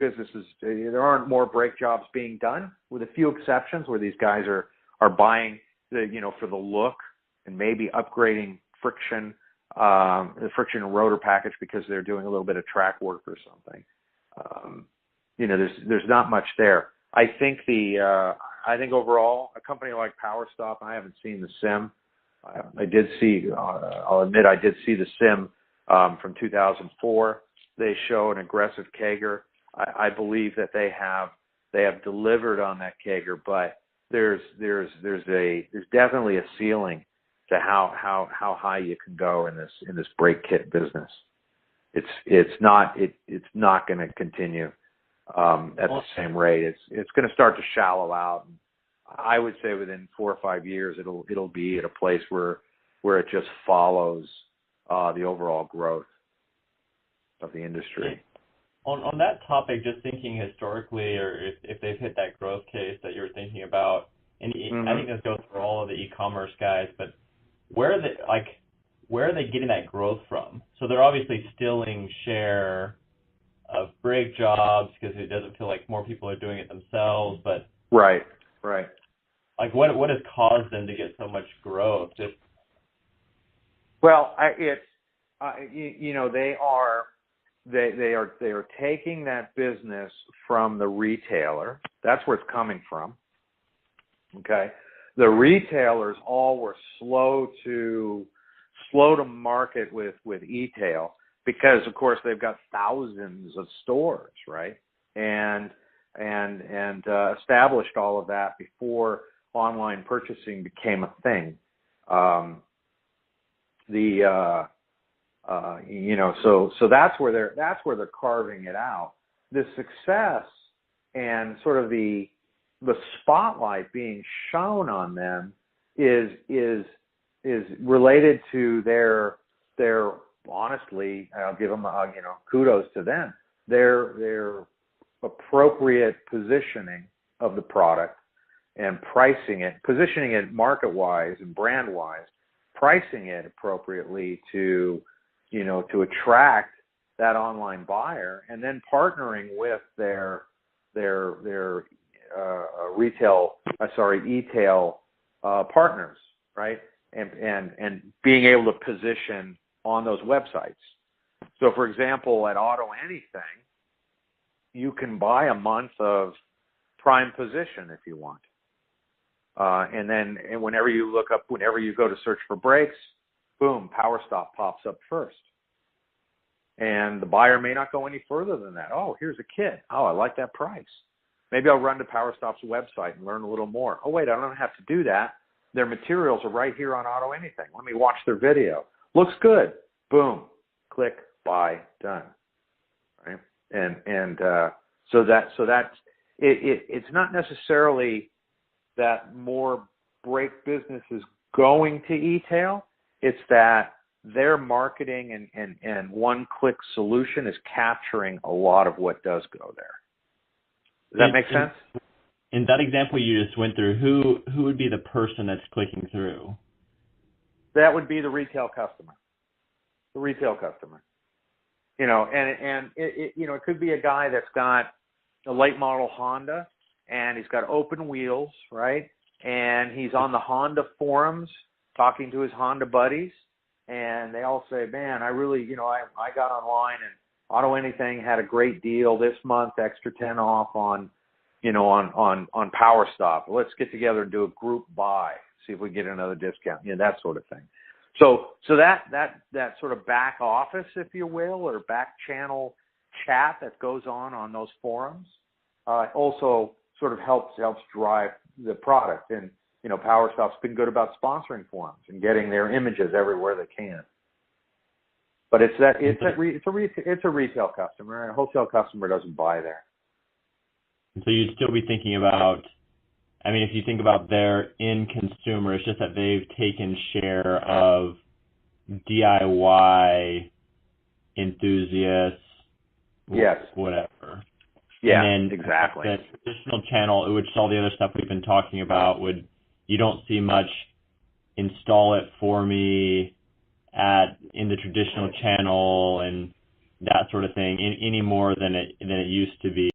businesses, there aren't more brake jobs being done, with a few exceptions where these guys are buying for the look and maybe upgrading the friction and rotor package because they're doing a little bit of track work or something. There's not much there. I think overall, a company like PowerStop, I haven't seen the sim. I did see. I'll admit I did see the sim from 2004. They show an aggressive CAGR. I believe that they have delivered on that CAGR, but there's definitely a ceiling to how high you can go in this brake kit business. It's not going to continue at the same rate. It's going to start to shallow out. I would say within 4 or 5 years, it'll be at a place where it just follows the overall growth of the industry. On that topic, just thinking historically, or if they've hit that growth case that you were thinking about, and I think this goes for all of the e-commerce guys, but where are they getting that growth from? So they're obviously stealing share of brake jobs because it doesn't feel like more people are doing it themselves. But right. Like what has caused them to get so much growth? Well, they are taking that business from the retailer. That's where it's coming from. Okay, the retailers all were slow to market with e-tail because, of course, they've got thousands of stores, right? And established all of that before online purchasing became a thing. So that's where they're carving it out. The success and sort of the spotlight being shown on them is related to their honestly, I'll give them kudos to them, their appropriate positioning of the product and positioning it market wise and brand wise, pricing it appropriately to attract that online buyer, and then partnering with their e-tail partners, right? And being able to position on those websites. So, for example, at Auto Anything, you can buy a month of prime position if you want, and whenever you go to search for brakes, boom, PowerStop pops up first. And the buyer may not go any further than that. Oh, here's a kit. Oh, I like that price. Maybe I'll run to PowerStop's website and learn a little more. Oh, wait, I don't have to do that. Their materials are right here on Auto Anything. Let me watch their video. Looks good. Boom. Click, buy, done. Right? So that's it. It's not necessarily that more brake business is going to e-tail. It's that their marketing and one-click solution is capturing a lot of what does go there. Does that make sense? In that example you just went through, who would be the person that's clicking through? That would be the retail customer. The retail customer. It could be a guy that's got a late model Honda and he's got open wheels, right? And he's on the Honda forums talking to his Honda buddies, and they all say, man, I really, I got online and Auto Anything had a great deal this month, extra 10 off on PowerStop. Let's get together and do a group buy, see if we get another discount, that sort of thing. So that sort of back office, if you will, or back channel chat that goes on those forums, also sort of helps drive the product. And PowerStop's been good about sponsoring forums and getting their images everywhere they can. But it's a retail customer. A wholesale customer doesn't buy there. So you'd still be thinking about, if you think about their end consumer, it's just that they've taken share of DIY enthusiasts, yes, whatever. Yeah, and then exactly. The traditional channel, which is all the other stuff we've been talking about, you don't see much install it for me in the traditional channel and that sort of thing any more than it used to be.